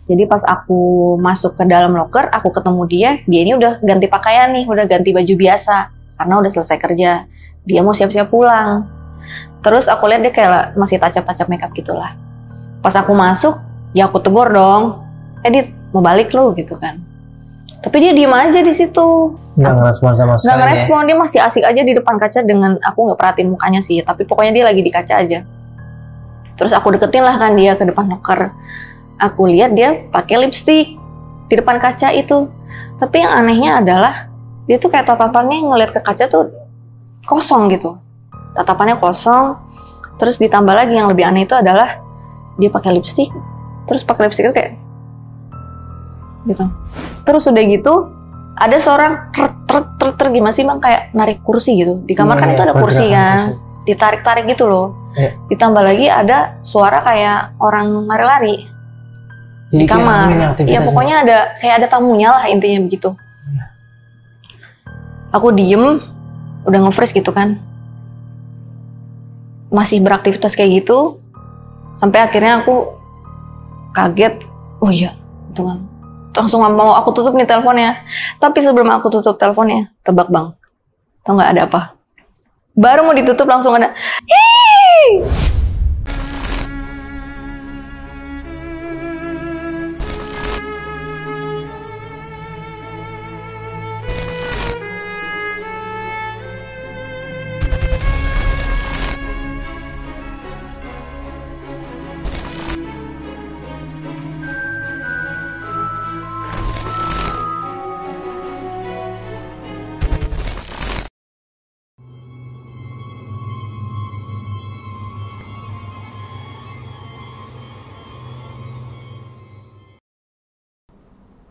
Jadi pas aku masuk ke dalam loker, aku ketemu dia ini udah ganti pakaian nih, udah ganti baju biasa. Karena udah selesai kerja. Dia mau siap-siap pulang. Terus aku lihat dia kayak masih touch-up makeup gitulah. Pas aku masuk, ya aku tegur dong. Dit, mau balik lu gitu kan. Tapi dia diem aja di situ. Nggak ngerespon sama sekali. Nggak ngerespon, dia masih asik aja di depan kaca dengan aku nggak perhatiin mukanya sih. Tapi pokoknya dia lagi di kaca aja. Terus aku deketin lah kan dia ke depan loker. Aku lihat dia pakai lipstick di depan kaca itu. Tapi yang anehnya adalah dia tuh kayak tatapannya ngeliat ke kaca tuh kosong gitu. Tatapannya kosong. Terus ditambah lagi yang lebih aneh itu adalah dia pakai lipstick. Terus pakai lipstick itu kayak gitu. Terus udah gitu ada seorang gimana sih bang, kayak narik kursi gitu. Di kamar kan itu ada kursi kan. Ditarik-tarik gitu loh. Ditambah lagi ada suara kayak orang lari-lari di kamar. Ya pokoknya ada tamunya lah intinya begitu. Aku diem, udah nge-freeze gitu kan. Masih beraktivitas kayak gitu. Sampai akhirnya aku kaget. Oh iya, itu kan. Langsung mau aku tutup nih teleponnya. Tapi sebelum aku tutup teleponnya, tebak bang. Tau nggak ada apa? Baru mau ditutup langsung ada. Hii!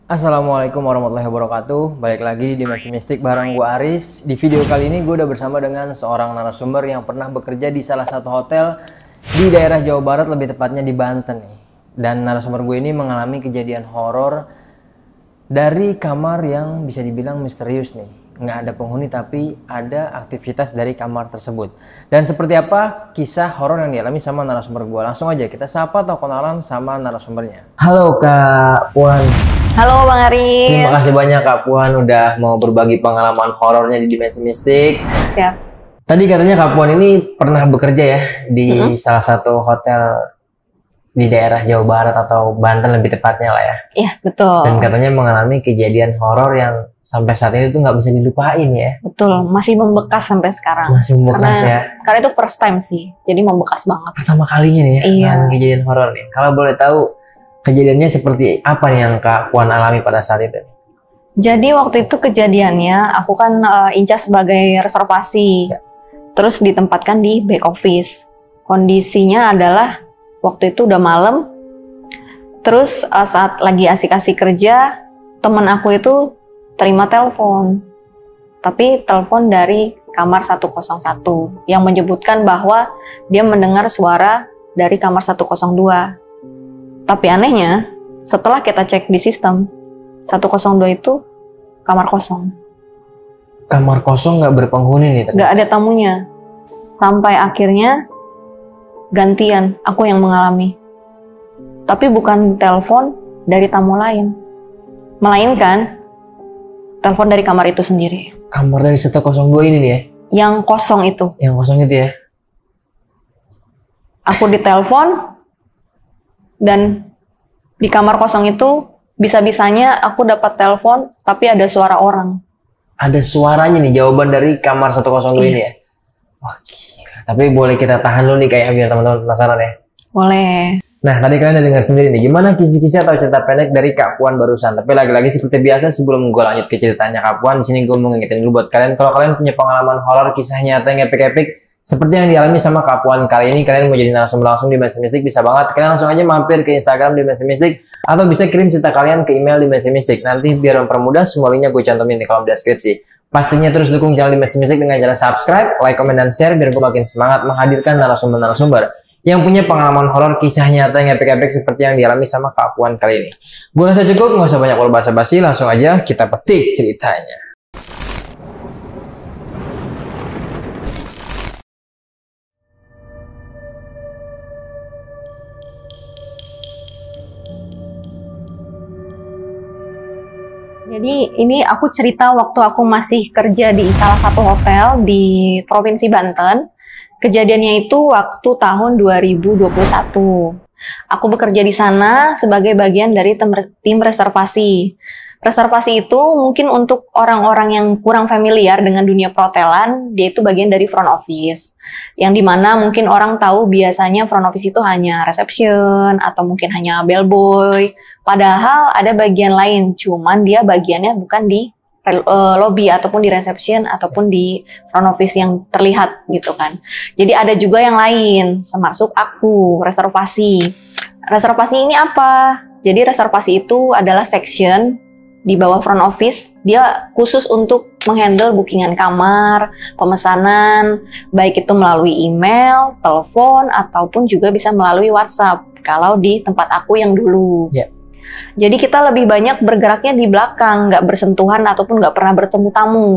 Assalamualaikum warahmatullahi wabarakatuh. Balik lagi di Dimensi Mistik bareng gue Aris. Di video kali ini gue udah bersama dengan seorang narasumber yang pernah bekerja di salah satu hotel di daerah Jawa Barat, lebih tepatnya di Banten nih. Dan narasumber gue ini mengalami kejadian horor dari kamar yang bisa dibilang misterius nih. Nggak ada penghuni tapi ada aktivitas dari kamar tersebut. Dan seperti apa kisah horor yang dialami sama narasumber gue? Langsung aja kita sapa atau kenalan sama narasumbernya. Halo Kak Puan. Halo Bang Aris. Terima kasih banyak Kak Puan udah mau berbagi pengalaman horornya di Dimensi Mistik. Siap. Tadi katanya Kak Puan ini pernah bekerja ya di salah satu hotel di daerah Jawa Barat atau Banten lebih tepatnya lah ya. Iya betul. Dan katanya mengalami kejadian horor yang sampai saat ini tuh nggak bisa dilupain ya. Betul, masih membekas sampai sekarang. Masih membekas ya. Karena itu first time sih, jadi membekas banget. Pertama kalinya nih ya, iya. Kejadian horor nih. Kalau boleh tahu kejadiannya seperti apa nih yang Kak Puan alami pada saat itu? Jadi waktu itu kejadiannya, aku kan incas sebagai reservasi, terus ditempatkan di back office. Kondisinya adalah waktu itu udah malam, terus saat lagi asik-asik kerja, temen aku itu terima telepon. Tapi telepon dari kamar 101 yang menyebutkan bahwa dia mendengar suara dari kamar 102. Tapi anehnya, setelah kita cek di sistem, 102 itu kamar kosong. Kamar kosong nggak berpenghuni nih? Nggak ada tamunya. Sampai akhirnya gantian, aku yang mengalami. Tapi bukan telepon dari tamu lain. Melainkan telepon dari kamar itu sendiri. Kamar dari 102 ini nih ya? Yang kosong itu. Yang kosong itu ya? Aku ditelepon, dan di kamar kosong itu bisa-bisanya aku dapat telepon tapi ada suara orang. Ada suaranya nih, jawaban dari kamar 102 ini ya? Wah gila. Tapi boleh kita tahan dulu nih kayak biar teman-teman penasaran ya? Boleh. Nah tadi kalian udah dengar sendiri nih gimana kisi-kisi atau cerita pendek dari Kak Puan barusan. Tapi lagi-lagi seperti biasa sebelum gue lanjut ke ceritanya Kak Puan, di sini gue mau ngingetin dulu buat kalian kalau kalian punya pengalaman horor, kisah nyata yang epic-epic seperti yang dialami sama Kak Puan kali ini, kalian mau jadi narasumber langsung di Dimensi Mistik bisa banget. Kalian langsung aja mampir ke Instagram Dimensi Mistik atau bisa kirim cerita kalian ke email Dimensi Mistik. Nanti biar mempermudah semua linknya gue cantumin di kolom deskripsi. Pastinya terus dukung channel Dimensi Mistik dengan cara subscribe, like, komen, dan share biar gue makin semangat menghadirkan narasumber-narasumber yang punya pengalaman horor kisah nyata yang epic-epic seperti yang dialami sama Kak Puan kali ini. Gue rasa cukup, nggak usah banyak berbahasa-basi, langsung aja kita petik ceritanya. Jadi ini aku cerita waktu aku masih kerja di salah satu hotel di Provinsi Banten. Kejadiannya itu waktu tahun 2021. Aku bekerja di sana sebagai bagian dari tim reservasi. Reservasi itu mungkin untuk orang-orang yang kurang familiar dengan dunia perhotelan, dia itu bagian dari front office. Yang dimana mungkin orang tahu biasanya front office itu hanya reception atau mungkin hanya bellboy. Padahal ada bagian lain, cuman dia bagiannya bukan di lobby ataupun di reception ataupun di front office yang terlihat gitu kan. Jadi ada juga yang lain, termasuk aku, reservasi. Reservasi ini apa? Jadi reservasi itu adalah section di bawah front office. Dia khusus untuk menghandle bookingan kamar, pemesanan, baik itu melalui email, telepon, ataupun juga bisa melalui WhatsApp kalau di tempat aku yang dulu. Yeah. Jadi kita lebih banyak bergeraknya di belakang, nggak bersentuhan ataupun nggak pernah bertemu tamu.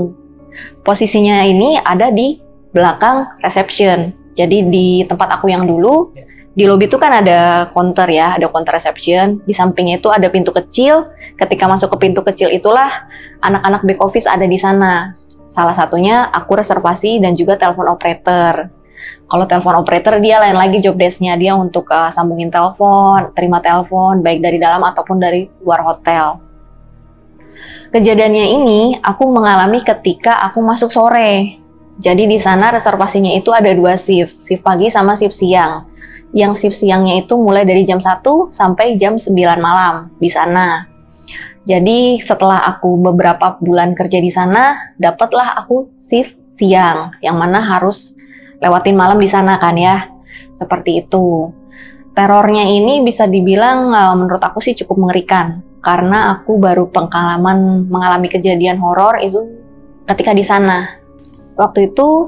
Posisinya ini ada di belakang reception. Jadi di tempat aku yang dulu, di lobby itu kan ada counter ya, ada counter reception. Di sampingnya itu ada pintu kecil. Ketika masuk ke pintu kecil itulah anak-anak back office ada di sana. Salah satunya aku reservasi dan juga telepon operator. Kalau telepon operator dia lain lagi job desk-nya, dia untuk sambungin telepon, terima telepon baik dari dalam ataupun dari luar hotel. Kejadiannya ini aku mengalami ketika aku masuk sore. Jadi di sana reservasinya itu ada 2 shift pagi sama shift siang. Yang shift siangnya itu mulai dari jam 1 sampai jam 9 malam di sana. Jadi setelah aku beberapa bulan kerja di sana, dapatlah aku shift siang yang mana harus lewatin malam di sana kan ya, seperti itu. Terornya ini bisa dibilang menurut aku sih cukup mengerikan, karena aku baru pengalaman mengalami kejadian horor itu ketika di sana. Waktu itu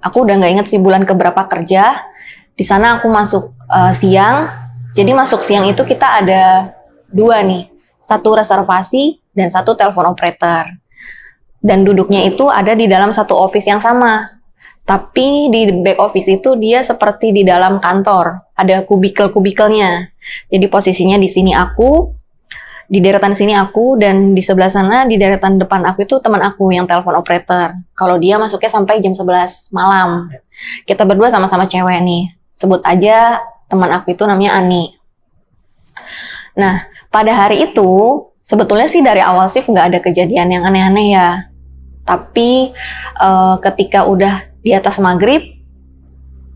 aku udah nggak inget sih bulan keberapa kerja. Di sana aku masuk siang, jadi masuk siang itu kita ada 2 nih, 1 reservasi dan 1 telepon operator. Dan duduknya itu ada di dalam satu office yang sama. Tapi di back office itu dia seperti di dalam kantor, ada kubikel-kubikelnya. Jadi posisinya di sini aku, di deretan sini aku, dan di sebelah sana di deretan depan aku itu teman aku yang telepon operator. Kalau dia masuknya sampai jam 11 malam. Kita berdua sama-sama cewek nih. Sebut aja teman aku itu namanya Ani. Nah, pada hari itu sebetulnya sih dari awal shift nggak ada kejadian yang aneh-aneh ya. Tapi ketika udah di atas maghrib,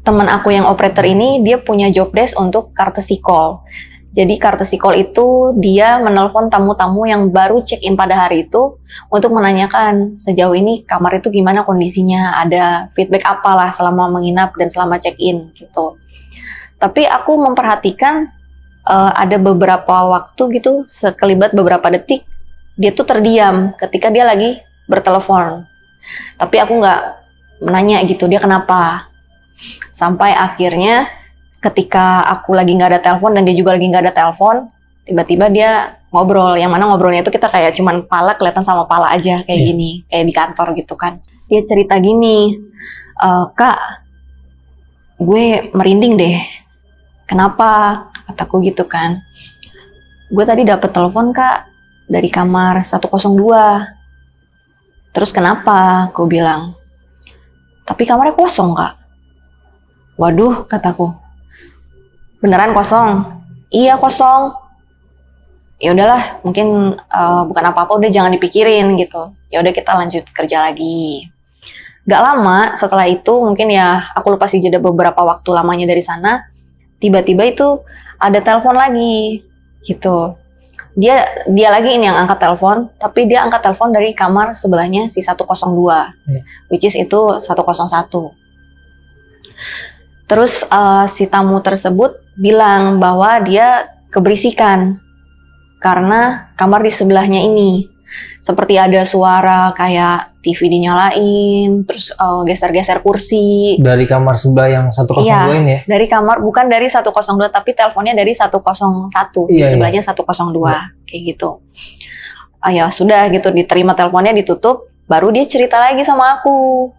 teman aku yang operator ini dia punya job desk untuk courtesy call. Jadi courtesy call itu dia menelpon tamu-tamu yang baru check-in pada hari itu untuk menanyakan sejauh ini kamar itu gimana kondisinya, ada feedback apalah selama menginap dan selama check-in gitu. Tapi aku memperhatikan ada beberapa waktu gitu, sekelibat beberapa detik, dia tuh terdiam ketika dia lagi bertelepon. Tapi aku nggak menanya gitu, dia kenapa. Sampai akhirnya ketika aku lagi nggak ada telepon dan dia juga lagi nggak ada telepon, tiba-tiba dia ngobrol, yang mana ngobrolnya itu kita kayak cuman pala kelihatan sama pala aja kayak gini, kayak di kantor gitu kan. Dia cerita gini, Kak, gue merinding deh. Kenapa? Kataku gitu kan. Gue tadi dapet telepon Kak dari kamar 102. Terus kenapa? Aku bilang. Tapi kamarnya kosong Kak. Waduh, kataku. Beneran kosong? Iya kosong. Ya udahlah, mungkin bukan apa-apa, udah jangan dipikirin gitu. Ya udah kita lanjut kerja lagi. Gak lama setelah itu, mungkin ya aku lupa sih jeda beberapa waktu lamanya dari sana. Tiba-tiba itu ada telepon lagi gitu. Dia lagi ini yang angkat telepon, tapi dia angkat telepon dari kamar sebelahnya si 102, which is itu 101. Terus si tamu tersebut bilang bahwa dia keberisikan karena kamar di sebelahnya ini seperti ada suara kayak TV dinyalain, terus geser-geser kursi. Dari kamar sebelah yang 102 ini ya? Dari kamar, bukan dari 102, tapi teleponnya dari 101, di sebelahnya 102, kayak gitu. Ya sudah gitu, diterima teleponnya, ditutup, baru dia cerita lagi sama aku.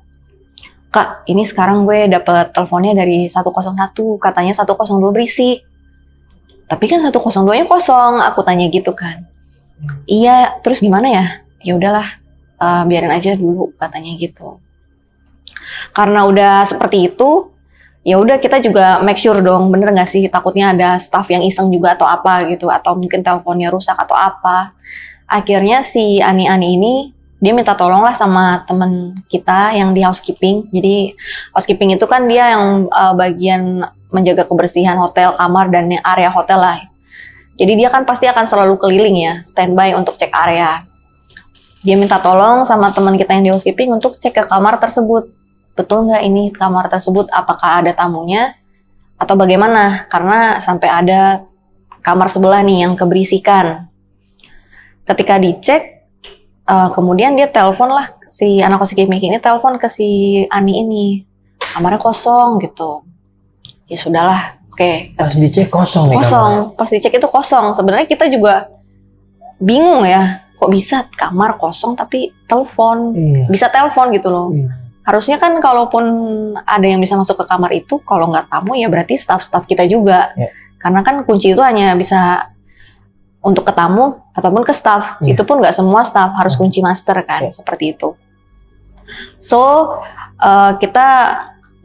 Kak, ini sekarang gue dapet teleponnya dari 101, katanya 102 berisik. Tapi kan 102-nya kosong, aku tanya gitu kan. Iya, terus gimana ya? Ya udahlah, biarin aja dulu katanya gitu. Karena udah seperti itu, ya udah kita juga make sure dong, bener nggak sih? Takutnya ada staff yang iseng juga atau apa gitu, atau mungkin teleponnya rusak atau apa. Akhirnya si Ani ini dia minta tolong lah sama temen kita yang di housekeeping. Jadi housekeeping itu kan dia yang bagian menjaga kebersihan hotel, kamar, dan area hotel lah. Jadi dia kan pasti akan selalu keliling ya, standby untuk cek area. Dia minta tolong sama teman kita yang di housekeeping untuk cek ke kamar tersebut. Betul nggak ini kamar tersebut, apakah ada tamunya atau bagaimana? Karena sampai ada kamar sebelah nih yang keberisikan. Ketika dicek, kemudian dia telepon lah, si anak housekeeping ini telepon ke si Ani ini, kamarnya kosong gitu. Ya sudahlah, oke. Pas dicek kosong nih Kosong, kamarnya. pas dicek itu kosong. Sebenarnya kita juga bingung ya, kok bisa kamar kosong tapi telepon, bisa telepon gitu loh. Harusnya kan kalaupun ada yang bisa masuk ke kamar itu, kalau nggak tamu ya berarti staff-staff kita juga. Karena kan kunci itu hanya bisa untuk ke tamu ataupun ke staff. Itu pun nggak semua staff harus kunci master kan, seperti itu. So kita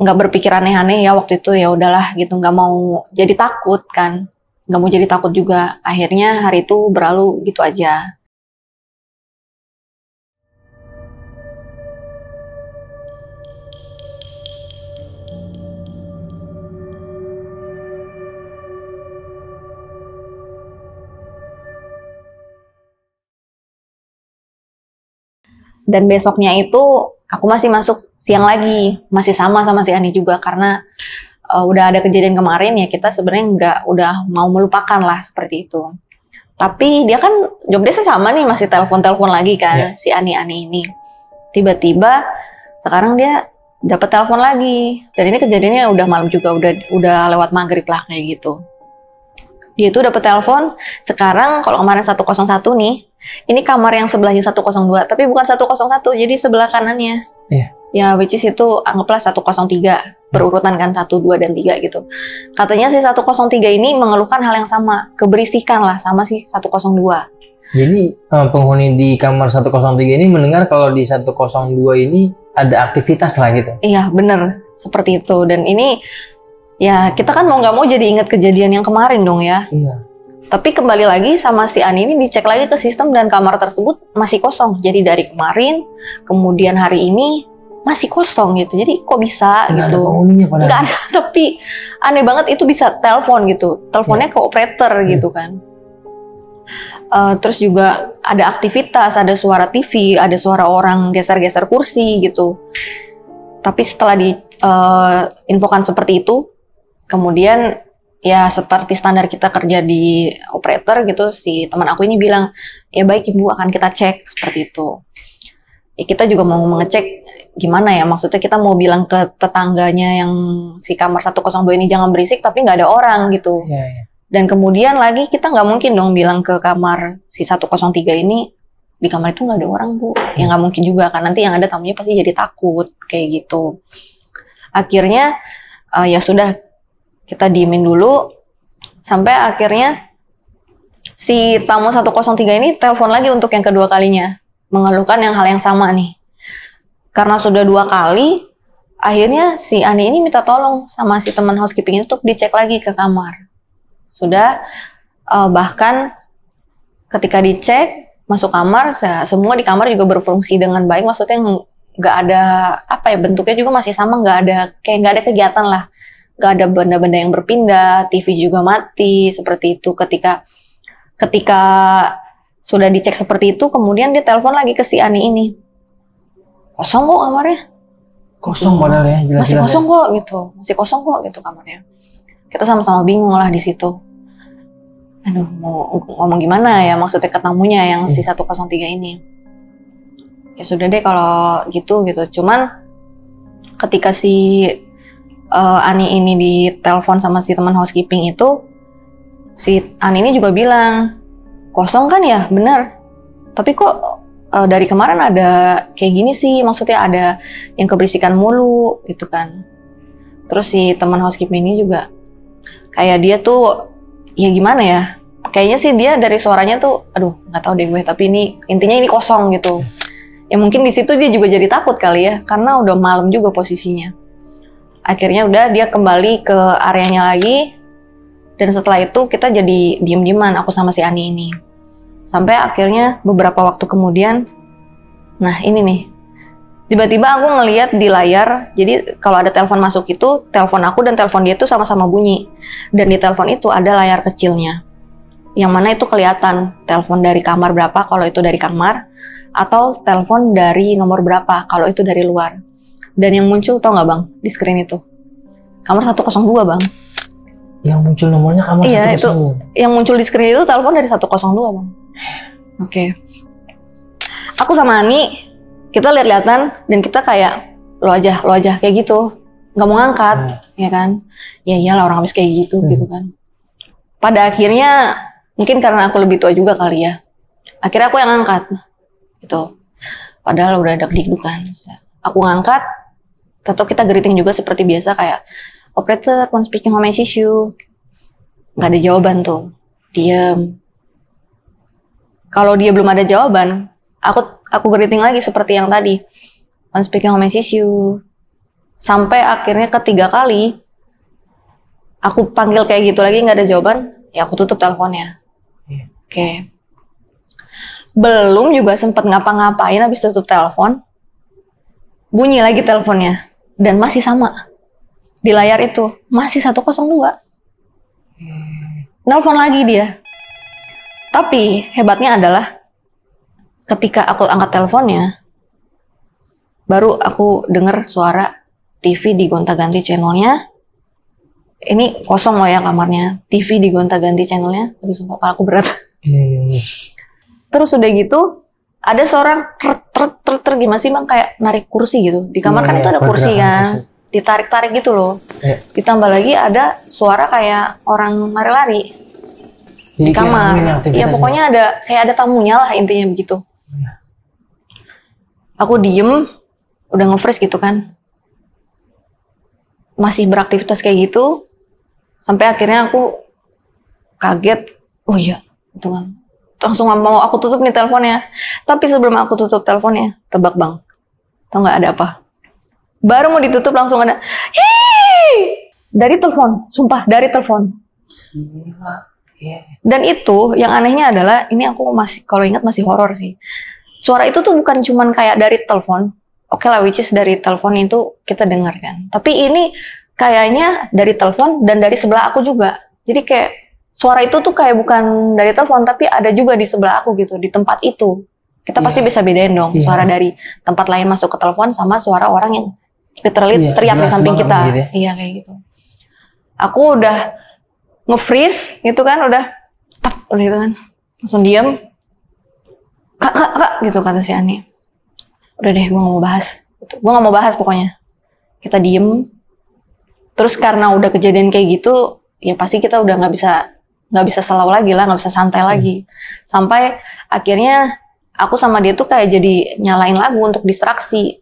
nggak berpikir aneh-aneh ya waktu itu, ya udahlah gitu, nggak mau jadi takut kan, nggak mau jadi takut juga. Akhirnya hari itu berlalu gitu aja. Dan besoknya itu aku masih masuk siang lagi, masih sama si Ani juga, karena udah ada kejadian kemarin ya, kita sebenarnya udah mau melupakan lah seperti itu. Tapi dia kan job desk sama nih, masih telepon lagi kan si Ani ini. Tiba-tiba sekarang dia dapat telepon lagi, dan ini kejadiannya udah malam juga, udah lewat maghrib lah kayak gitu. Dia tuh dapat telepon sekarang, kalau kemarin 101 nih, ini kamar yang sebelahnya 102, tapi bukan 101, jadi sebelah kanannya. Ya, which is itu anggaplah 103, berurutan kan 1, 2, dan 3 gitu. Katanya si 103 ini mengeluhkan hal yang sama, keberisikan lah sama si 102. Jadi penghuni di kamar 103 ini mendengar kalau di 102 ini ada aktivitas lah gitu. Iya, bener, seperti itu. Dan ini ya kita kan mau nggak mau jadi ingat kejadian yang kemarin dong ya. Iya. Tapi kembali lagi sama si Ani ini dicek lagi ke sistem dan kamar tersebut masih kosong. Jadi dari kemarin, kemudian hari ini masih kosong gitu. Jadi kok bisa nggak gitu? Ada penghuninya padahal. Nggak ada, tapi aneh banget itu bisa telepon gitu. Teleponnya ke operator gitu kan. Terus juga ada aktivitas, ada suara TV, ada suara orang geser-geser kursi gitu. Tapi setelah diinfokan seperti itu, kemudian ya seperti standar kita kerja di operator gitu, si teman aku ini bilang, ya baik ibu, akan kita cek seperti itu. Ya kita juga mau mengecek gimana ya, maksudnya kita mau bilang ke tetangganya yang si kamar 102 ini jangan berisik, tapi nggak ada orang gitu. Dan kemudian lagi kita nggak mungkin dong bilang ke kamar si 103 ini, di kamar itu nggak ada orang bu. Ya nggak mungkin juga kan, nanti yang ada tamunya pasti jadi takut kayak gitu. Akhirnya ya sudah, kita diemin dulu, sampai akhirnya si tamu 103 ini telepon lagi untuk yang kedua kalinya, mengeluhkan hal yang sama nih. Karena sudah 2 kali, akhirnya si Ani ini minta tolong sama si teman housekeeping itu untuk dicek lagi ke kamar. Sudah, bahkan ketika dicek, masuk kamar, semua di kamar juga berfungsi dengan baik, maksudnya nggak ada, apa ya, bentuknya juga masih sama, kayak nggak ada kegiatan lah. Gak ada benda-benda yang berpindah, TV juga mati, seperti itu. Ketika sudah dicek seperti itu, kemudian dia telepon lagi ke si Ani ini. Kosong kok kamarnya. Kosong padahal ya, jelas-jelas. Masih kosong kok gitu, masih kosong kok gitu kamarnya. Kita sama-sama bingung lah di situ. Aduh, mau ngomong gimana ya, maksudnya ke tamunya yang si 103 ini. Ya sudah deh kalau gitu. Cuman ketika si Ani ini ditelepon sama si teman housekeeping itu, si Ani ini juga bilang, kosong kan ya, bener. Tapi kok dari kemarin ada kayak gini sih, maksudnya ada yang keberisikan mulu gitu kan. Terus si teman housekeeping ini juga kayak dia tuh, ya gimana ya, kayaknya sih dia dari suaranya tuh, aduh nggak tahu deh gue, tapi ini intinya ini kosong gitu. Ya mungkin di situ dia juga jadi takut kali ya, karena udah malam juga posisinya. Akhirnya udah dia kembali ke areanya lagi, dan setelah itu kita jadi diem-dieman aku sama si Ani ini. Sampai akhirnya beberapa waktu kemudian, nah ini nih, tiba-tiba aku ngeliat di layar, jadi kalau ada telepon masuk itu, telepon aku dan telepon dia itu sama-sama bunyi. Dan di telepon itu ada layar kecilnya, yang mana itu kelihatan telepon dari kamar berapa kalau itu dari kamar, atau telepon dari nomor berapa kalau itu dari luar. Dan yang muncul tau nggak bang di screen itu? Kamar 102 bang. Yang muncul nomornya kamar 102? Iya itu, yang muncul di screen itu telepon dari 102 bang. Oke. Aku sama Ani, kita lihat-lihatan dan kita kayak, lo aja kayak gitu. Nggak mau ngangkat, ya kan? Ya iyalah orang habis kayak gitu, gitu kan. Pada akhirnya, mungkin karena aku lebih tua juga kali ya. Akhirnya aku yang ngangkat. Gitu. Padahal udah ada deg-degan. Aku ngangkat, atau kita greeting juga seperti biasa kayak, operator, phone speaking, how may I assist you? Nggak ada jawaban tuh. Diem. Kalau dia belum ada jawaban, aku greeting lagi seperti yang tadi. Phone speaking, how may I assist you? Sampai akhirnya ketiga kali, aku panggil kayak gitu lagi nggak ada jawaban, ya aku tutup teleponnya. Oke. Belum juga sempet ngapa-ngapain habis tutup telepon, bunyi lagi teleponnya dan masih sama di layar itu masih 102. Nelpon lagi dia. Tapi hebatnya adalah ketika aku angkat teleponnya, baru aku dengar suara TV digonta-ganti channelnya. Ini kosong loh ya kamarnya, TV digonta-ganti channelnya. Aduh sumpah kepala aku berat. Terus udah gitu, ada seorang gimana sih bang, kayak narik kursi gitu. Di kamar kan itu ada kursi kan, ditarik-tarik gitu loh. Ditambah lagi ada suara kayak orang lari-lari di kamar. Ya pokoknya ada, kayak ada tamunya lah intinya begitu. Aku diem, udah nge-freeze gitu kan. Masih beraktivitas kayak gitu, sampai akhirnya aku kaget, oh iya, itu kan. Langsung gak mau aku tutup nih teleponnya. Tapi sebelum aku tutup teleponnya, tebak bang, tau gak ada apa? Baru mau ditutup langsung ada, hiiii, dari telepon, sumpah dari telepon. Dan itu yang anehnya adalah, ini aku masih, kalau ingat masih horor sih. Suara itu tuh bukan cuman kayak dari telepon, oke lah, which is dari telepon itu kita dengar kan. Tapi ini kayaknya dari telepon dan dari sebelah aku juga. Jadi kayak suara itu tuh kayak bukan dari telepon, tapi ada juga di sebelah aku gitu, di tempat itu. Kita pasti bisa bedain dong suara dari tempat lain masuk ke telepon sama suara orang yang literally teriak di samping kita. Iya kayak gitu. Aku udah nge-freeze gitu kan, udah gitu kan, langsung diem. Kak, gitu kata si Ani. Udah deh, gue gak mau bahas. Gue gak mau bahas pokoknya. Kita diem. Terus karena udah kejadian kayak gitu, ya pasti kita udah nggak bisa selau lagi lah, nggak bisa santai lagi. Sampai akhirnya aku sama dia tuh kayak jadi nyalain lagu untuk distraksi.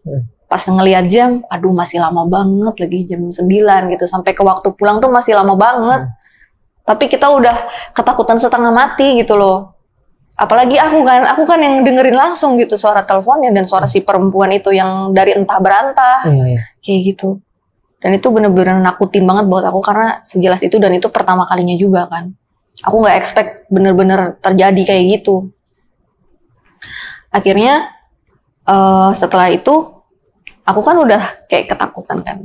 Pas ngeliat jam, aduh masih lama banget lagi, jam 9 gitu. Sampai ke waktu pulang tuh masih lama banget. Tapi kita udah ketakutan setengah mati gitu loh. Apalagi aku kan yang dengerin langsung gitu suara teleponnya dan suara si perempuan itu yang dari entah berantah. Kayak gitu. Dan itu bener-bener nakutin banget buat aku karena sejelas itu, dan itu pertama kalinya juga kan. Aku nggak expect bener-bener terjadi kayak gitu. Akhirnya setelah itu aku kan udah kayak ketakutan kan.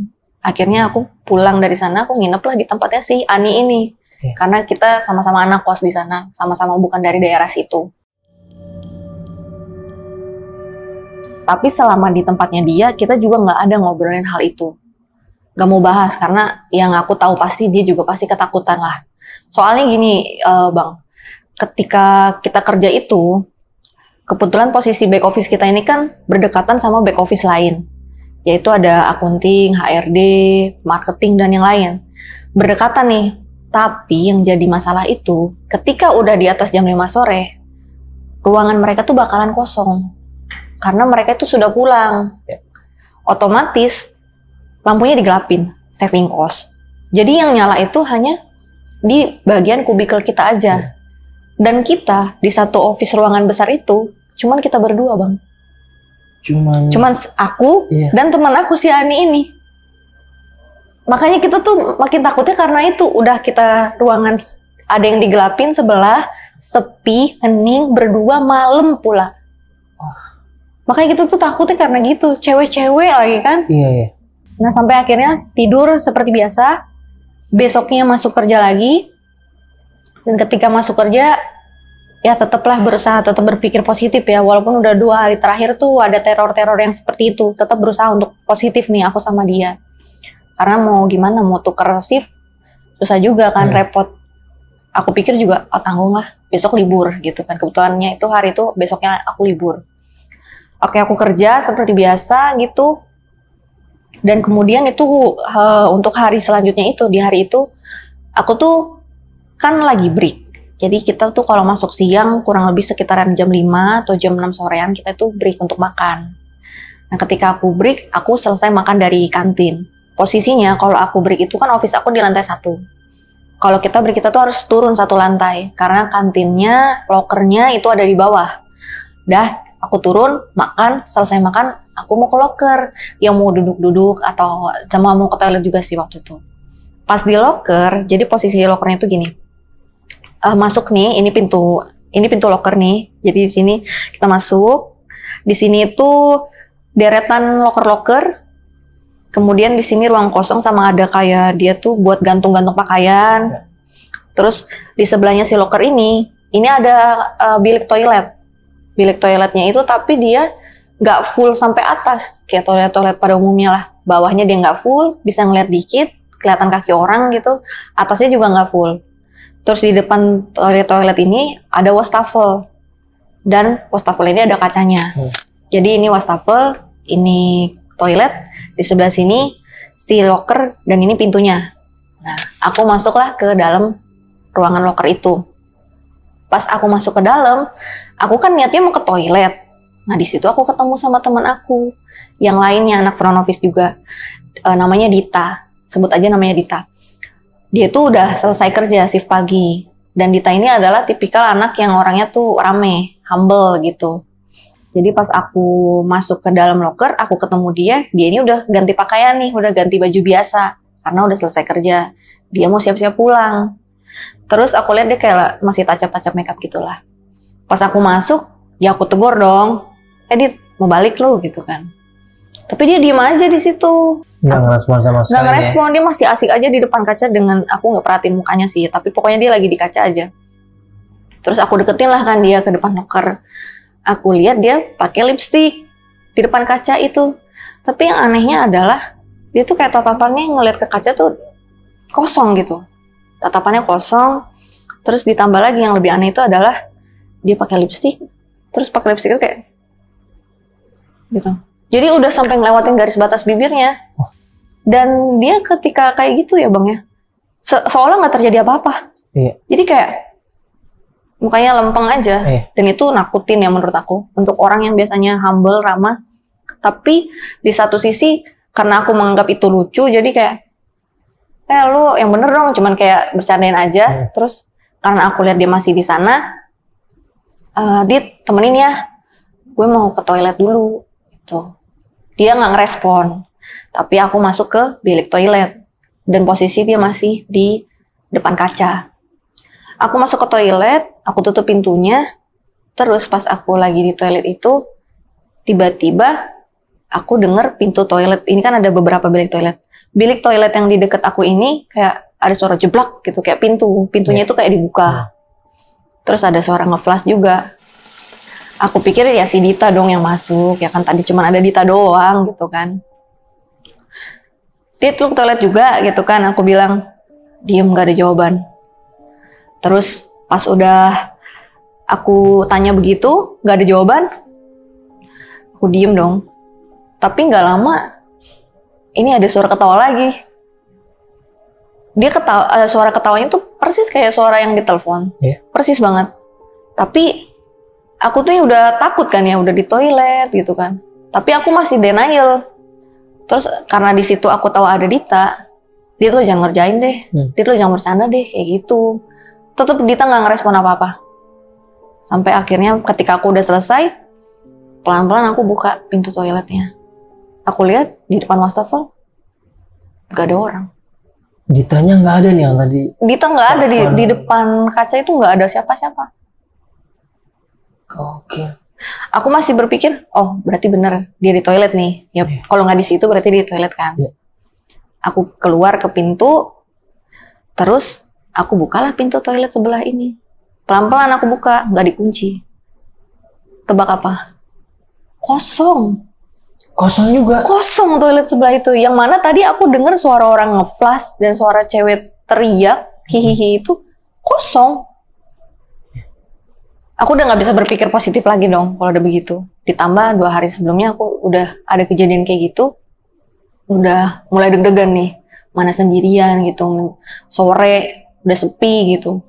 Akhirnya aku pulang dari sana, aku nginep lah di tempatnya si Ani ini. Karena kita sama-sama anak kos di sana, sama-sama bukan dari daerah situ. Tapi selama di tempatnya dia, kita juga nggak ada ngobrolin hal itu. Gak mau bahas, karena yang aku tahu pasti dia juga pasti ketakutan lah. Soalnya gini bang, ketika kita kerja itu, kebetulan posisi back office kita ini kan berdekatan sama back office lain. Yaitu ada accounting, HRD, marketing, dan yang lain. Berdekatan nih. Tapi yang jadi masalah itu, ketika udah di atas jam 5 sore, ruangan mereka tuh bakalan kosong. Karena mereka itu sudah pulang. Otomatis, lampunya digelapin, saving cost. Jadi yang nyala itu hanya di bagian kubikel kita aja. Dan kita di satu office ruangan besar itu cuman kita berdua, Bang. Cuman aku dan teman aku si Ani ini. Makanya kita tuh makin takutnya karena itu udah kita ruangan ada yang digelapin sebelah, sepi, hening, berdua, malam pula. Makanya kita tuh takutnya karena gitu, cewek-cewek lagi kan. Iya. Nah sampai akhirnya tidur seperti biasa, besoknya masuk kerja lagi, dan ketika masuk kerja ya tetaplah berusaha tetap berpikir positif ya, walaupun udah 2 hari terakhir tuh ada teror-teror yang seperti itu, tetap berusaha untuk positif nih aku sama dia. Karena mau gimana, mau tuker shift susah juga kan, repot. Aku pikir juga tanggung lah, besok libur gitu kan, kebetulannya itu hari itu besoknya aku libur. Oke, aku kerja seperti biasa gitu. Dan kemudian itu untuk hari selanjutnya itu, di hari itu aku tuh kan lagi break. Jadi kita tuh kalau masuk siang kurang lebih sekitaran jam 5 atau jam 6 sorean kita tuh break untuk makan. Nah ketika aku break, aku selesai makan dari kantin. Posisinya kalau aku break itu kan office aku di lantai 1. Kalau kita break kita tuh harus turun 1 lantai. Karena kantinnya, lokernya itu ada di bawah. Dah aku turun, makan, selesai makan, aku mau ke loker. Yang mau duduk-duduk atau sama mau ke toilet juga sih waktu itu. Pas di loker, jadi posisi lokernya tuh gini. Masuk nih, ini pintu loker nih. Jadi di sini kita masuk. Di sini itu deretan loker-loker. Kemudian di sini ruang kosong sama ada kayak dia tuh buat gantung-gantung pakaian. Terus di sebelahnya si loker ini ada bilik toilet. Bilik toiletnya itu tapi dia nggak full sampai atas kayak toilet-toilet pada umumnya lah. Bawahnya dia nggak full, bisa ngeliat dikit, kelihatan kaki orang gitu. Atasnya juga nggak full. Terus di depan toilet ini ada wastafel. Dan wastafel ini ada kacanya. Jadi ini wastafel, ini toilet, di sebelah sini si loker, dan ini pintunya. Nah, aku masuklah ke dalam ruangan loker itu. Pas aku masuk ke dalam, aku kan niatnya mau ke toilet. Nah, di situ aku ketemu sama teman aku. Yang lainnya, anak front office juga. Namanya Dita. Sebut aja namanya Dita. Dia tuh udah selesai kerja shift pagi. Dan Dita ini adalah tipikal anak yang orangnya tuh rame, humble gitu. Jadi pas aku masuk ke dalam loker, aku ketemu dia ini udah ganti pakaian nih, udah ganti baju biasa. Karena udah selesai kerja. Dia mau siap-siap pulang. Terus aku lihat dia kayak masih tacap-tacap makeup gitulah. Pas aku masuk, ya aku tegur dong. Dit, mau balik lu gitu kan. Tapi dia diem aja di situ. Nggak ngerespon sama sekali. Nggak ngerespon, dia masih asik aja di depan kaca dengan aku nggak perhatiin mukanya sih. Tapi pokoknya dia lagi di kaca aja. Terus aku deketin lah kan dia ke depan loker. Aku lihat dia pakai lipstick di depan kaca itu. Tapi yang anehnya adalah dia tuh kayak tatapannya ngeliat ke kaca tuh kosong gitu. Tatapannya kosong. Terus ditambah lagi yang lebih aneh itu adalah dia pakai lipstick. Terus pakai lipstick itu kayak gitu. Jadi udah sampai ngelewatin garis batas bibirnya. Dan dia ketika kayak gitu ya Bang ya, seolah nggak terjadi apa-apa. Iya. Jadi kayak mukanya lempeng aja. Iya. Dan itu nakutin ya menurut aku. Untuk orang yang biasanya humble, ramah. Tapi di satu sisi karena aku menganggap itu lucu, jadi kayak lu yang bener dong, cuman kayak bercandain aja. Terus karena aku lihat dia masih di sana, Dit, temenin ya. Gue mau ke toilet dulu. Gitu. Dia nggak ngerespon, tapi aku masuk ke bilik toilet dan posisi dia masih di depan kaca. Aku masuk ke toilet, aku tutup pintunya, terus pas aku lagi di toilet itu, tiba-tiba aku dengar pintu toilet, ini kan ada beberapa bilik toilet yang di dekat aku ini kayak ada suara jeblak gitu, kayak pintunya itu kayak dibuka. Terus ada suara ngeflash juga. Aku pikir ya si Dita dong yang masuk, ya kan tadi cuma ada Dita doang gitu kan. Dit, lu ke toilet juga gitu kan, aku bilang. Diem, gak ada jawaban. Terus pas udah aku tanya begitu, gak ada jawaban, aku diem dong. Tapi gak lama, ini ada suara ketawa lagi. Dia suara ketawanya tuh persis kayak suara yang ditelepon. Persis banget. Tapi aku tuh udah takut kan ya, udah di toilet gitu kan. Tapi aku masih denial. Terus karena di situ aku tahu ada Dita, Dit lo jangan ngerjain deh, Dit lo jangan bercanda deh, kayak gitu. Tetep Dita nggak ngerespon apa-apa. Sampai akhirnya ketika aku udah selesai, pelan-pelan aku buka pintu toiletnya. Aku lihat di depan wastafel gak ada orang. Ditanya nggak ada nih yang tadi. Dita nggak ada di depan kaca itu, nggak ada siapa-siapa. Oke. Aku masih berpikir, oh berarti bener dia di toilet nih. Ya kalau nggak di situ berarti dia di toilet kan. Aku keluar ke pintu, terus aku bukalah pintu toilet sebelah ini. Pelan-pelan aku buka, nggak dikunci. Tebak apa? Kosong. Kosong juga. Kosong toilet sebelah itu. Yang mana tadi aku dengar suara orang ngeplas dan suara cewek teriak, hihihi itu kosong. Aku udah nggak bisa berpikir positif lagi dong kalau udah begitu. Ditambah 2 hari sebelumnya aku udah ada kejadian kayak gitu. Udah mulai deg-degan nih. Mana sendirian gitu. Sore udah sepi gitu.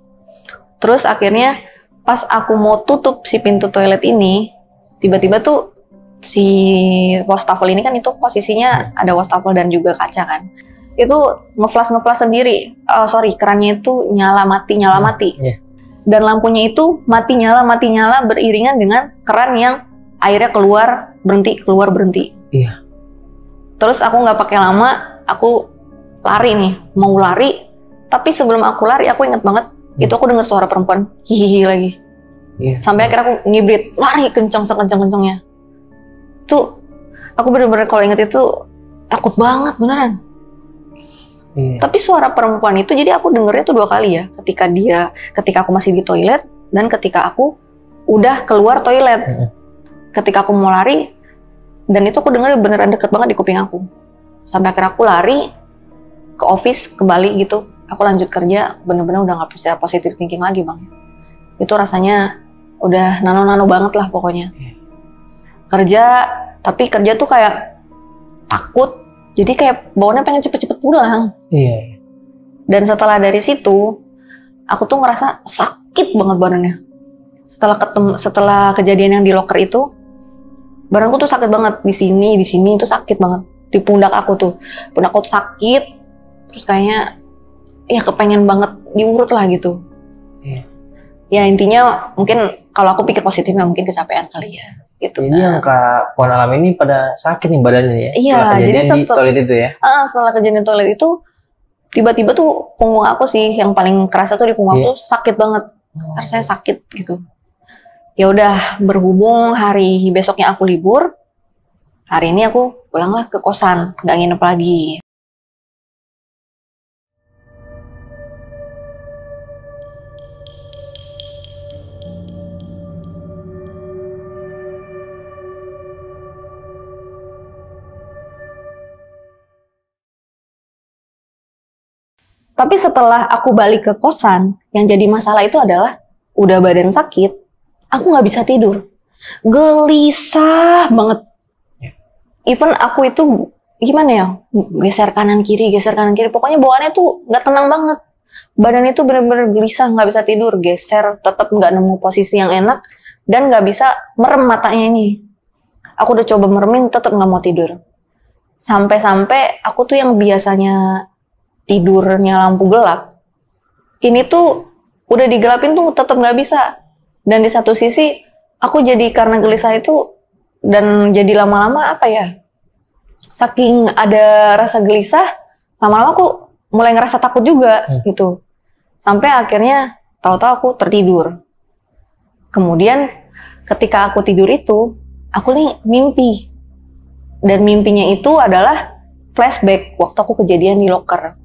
Terus akhirnya pas aku mau tutup si pintu toilet ini, tiba-tiba tuh si wastafel ini kan itu posisinya ada wastafel dan juga kaca kan. Itu ngeflash sendiri. Kerannya itu nyala mati. Dan lampunya itu mati nyala beriringan dengan keran yang airnya keluar berhenti. Iya. Terus aku nggak pakai lama, aku lari nih, mau lari. Tapi sebelum aku lari, aku inget banget itu aku dengar suara perempuan hihihi lagi. Iya. Sampai akhirnya aku ngibrit, lari kencang sekencang-kencangnya. Tuh, aku bener-bener kalau inget itu takut banget beneran. Iya. Tapi suara perempuan itu jadi aku dengernya tuh 2 kali ya. Ketika aku masih di toilet dan ketika aku udah keluar toilet. Ketika aku mau lari dan itu aku dengernya beneran deket banget di kuping aku. Sampai akhirnya aku lari ke office kembali gitu. Aku lanjut kerja, bener-bener udah nggak bisa positive thinking lagi bang. Itu rasanya udah nano-nano banget lah pokoknya. Kerja, tapi kerja tuh kayak takut, jadi kayak bawaannya pengen cepet-cepet pulang. Iya. Dan setelah dari situ, aku tuh ngerasa sakit banget badannya. Setelah kejadian yang di locker itu, badanku tuh sakit banget di sini itu sakit banget. Di pundak aku tuh sakit, terus kayaknya ya kepengen banget diurut lah gitu. Iya. Ya intinya mungkin kalau aku pikir positifnya mungkin kecapean kali ya. Gitu. Jadi yang Kak Puan alami ini pada sakit nih badannya ya? Iya, setelah kejadian di toilet itu ya? Setelah kejadian di toilet itu, tiba-tiba tuh punggung aku sih yang paling kerasa tuh di punggung aku sakit banget. Rasanya sakit gitu. Ya udah, berhubung hari besoknya aku libur, hari ini aku pulanglah ke kosan, nggak nginep lagi. Tapi setelah aku balik ke kosan, yang jadi masalah itu adalah udah badan sakit, aku nggak bisa tidur, gelisah banget. Even aku itu gimana ya, geser kanan kiri, pokoknya bawaannya tuh nggak tenang banget. Badan itu bener-bener gelisah, nggak bisa tidur, geser, tetap nggak nemu posisi yang enak, dan nggak bisa merem matanya ini. Aku udah coba meremin, tetap nggak mau tidur. Sampai-sampai aku tuh yang biasanya tidurnya lampu gelap, ini tuh udah digelapin tuh tetap nggak bisa. Dan di satu sisi aku jadi karena gelisah itu dan jadi lama-lama apa ya, saking ada rasa gelisah, lama-lama aku mulai ngerasa takut juga gitu. Sampai akhirnya tahu-tahu aku tertidur. Kemudian ketika aku tidur itu, aku nih mimpi, dan mimpinya itu adalah flashback waktu aku kejadian di locker.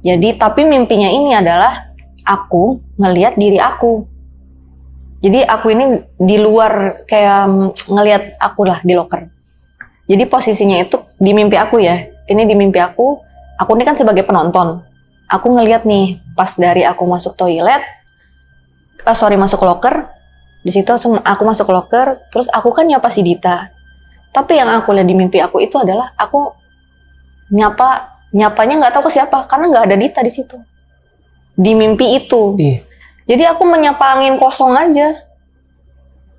Jadi tapi mimpinya ini adalah aku ngelihat diri aku. Jadi aku ini di luar, kayak ngelihat aku lah di locker. Jadi posisinya itu di mimpi aku ya. Ini di mimpi aku ini kan sebagai penonton. Aku ngelihat nih pas dari aku masuk toilet, masuk locker. Di situ aku masuk locker, terus aku kan nyapa si Dita. Tapi yang aku lihat di mimpi aku itu adalah aku nyapanya nggak tahu ke siapa karena nggak ada Dita di situ di mimpi itu. Jadi aku menyapa angin kosong aja.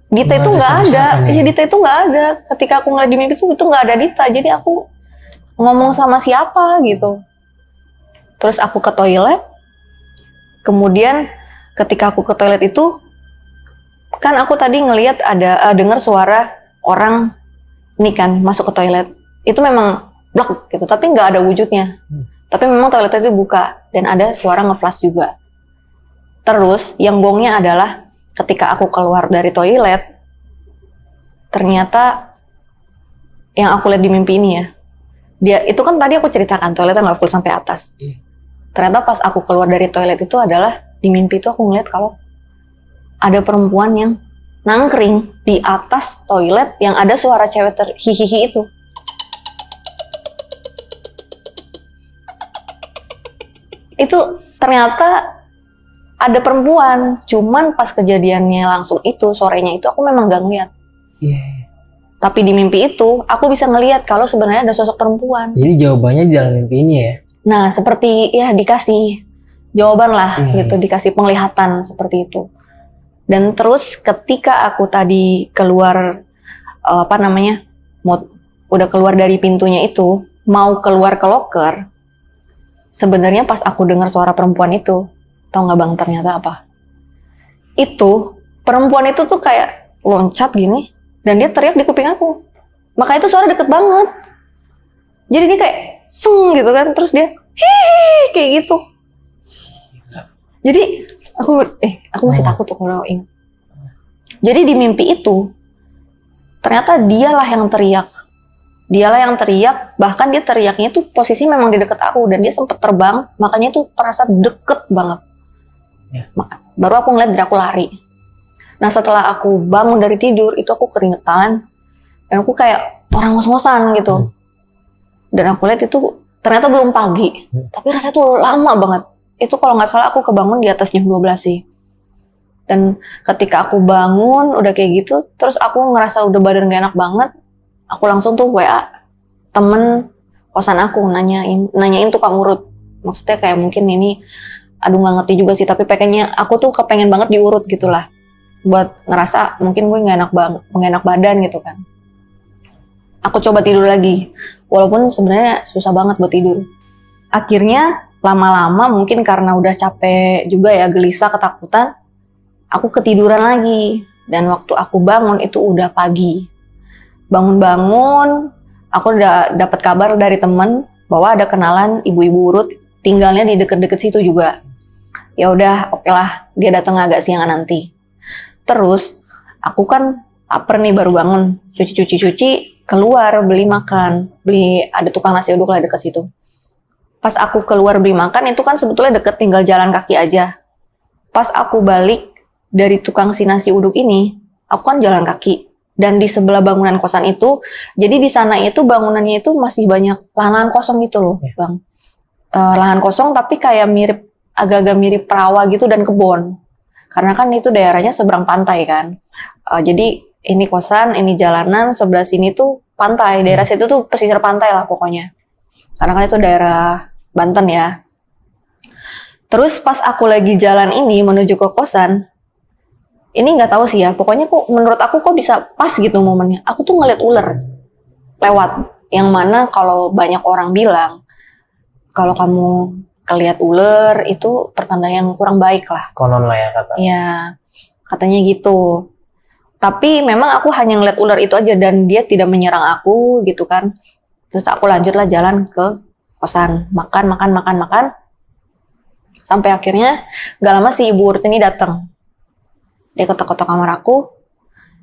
Dita itu nggak ada. Iya, Dita itu nggak ada. Ketika aku ngeliat di mimpi itu nggak ada Dita. Jadi aku ngomong sama siapa gitu. Terus aku ke toilet. Kemudian ketika aku ke toilet itu kan aku tadi ngelihat ada dengar suara orang ini kan masuk ke toilet. Itu memang blak gitu, tapi nggak ada wujudnya. Tapi memang toiletnya itu buka dan ada suara ngeflash juga. Terus yang gongnya adalah ketika aku keluar dari toilet, ternyata yang aku lihat di mimpi ini ya, dia itu kan tadi aku ceritakan toiletnya nggak full sampai atas. Ternyata pas aku keluar dari toilet itu adalah di mimpi itu aku ngeliat kalau ada perempuan yang nangkring di atas toilet yang ada suara cewek terhihihi itu. Itu ternyata ada perempuan, cuman pas kejadiannya langsung itu, sorenya itu aku memang gak ngeliat. Tapi di mimpi itu, aku bisa ngeliat kalau sebenarnya ada sosok perempuan. Jadi jawabannya di dalam mimpi ini ya? Nah, seperti ya dikasih jawaban lah gitu, dikasih penglihatan seperti itu. Dan terus ketika aku tadi keluar, udah keluar dari pintunya itu, mau keluar ke loker, sebenarnya pas aku dengar suara perempuan itu, tau nggak bang ternyata apa? Itu perempuan itu tuh kayak loncat gini dan dia teriak di kuping aku. Makanya itu suara deket banget. Jadi dia kayak seng gitu kan, terus dia hihihi kayak gitu. Jadi aku masih takut tuh kalau ingat. Jadi di mimpi itu ternyata dialah yang teriak. Dialah yang teriak, bahkan dia teriaknya tuh posisi memang di dekat aku dan dia sempet terbang, makanya tuh terasa deket banget. Baru aku ngeliat dan aku lari. Nah setelah aku bangun dari tidur itu aku keringetan dan aku kayak orang ngos-ngosan gitu. Dan aku lihat itu ternyata belum pagi, tapi rasanya tuh lama banget. Itu kalau nggak salah aku kebangun di atas jam 12 sih. Dan ketika aku bangun udah kayak gitu, terus aku ngerasa udah badan gak enak banget. Aku langsung tuh WA temen kosan aku nanyain tukang urut. Maksudnya kayak mungkin ini, aduh nggak ngerti juga sih, tapi pengennya aku tuh kepengen banget diurut gitulah, buat ngerasa mungkin gue nggak enak badan gitu kan. Aku coba tidur lagi, walaupun sebenarnya susah banget buat tidur. Akhirnya lama-lama mungkin karena udah capek juga ya, gelisah, ketakutan, aku ketiduran lagi. Dan waktu aku bangun itu udah pagi. Bangun-bangun, aku udah dapat kabar dari temen bahwa ada kenalan ibu-ibu urut tinggalnya di deket-deket situ juga. Ya udah, oke lah, dia datang agak siangan nanti. Terus aku kan lapar nih, baru bangun, cuci, keluar beli makan, ada tukang nasi uduk lah deket situ. Pas aku keluar beli makan itu kan sebetulnya deket, tinggal jalan kaki aja. Pas aku balik dari tukang si nasi uduk ini, aku kan jalan kaki. Dan di sebelah bangunan kosan itu, jadi di sana itu bangunannya itu masih banyak lahan kosong gitu loh, bang. Lahan kosong tapi kayak agak-agak mirip rawa gitu dan kebun. Karena kan itu daerahnya seberang pantai kan. Jadi ini kosan, ini jalanan, sebelah sini tuh pantai. Daerah situ tuh pesisir pantai lah pokoknya. Karena kan itu daerah Banten ya. Terus pas aku lagi jalan ini menuju ke kosan, ini nggak tahu sih ya, pokoknya kok menurut aku kok bisa pas gitu momennya. Aku tuh ngeliat ular lewat, yang mana kalau banyak orang bilang kalau kamu kelihat ular itu pertanda yang kurang baik lah. Konon lah ya kata. Iya, katanya gitu. Tapi memang aku hanya ngeliat ular itu aja dan dia tidak menyerang aku gitu kan. Terus aku lanjutlah jalan ke kosan, makan. Sampai akhirnya gak lama si ibu urut ini datang. Dia ketok-ketok kamar aku,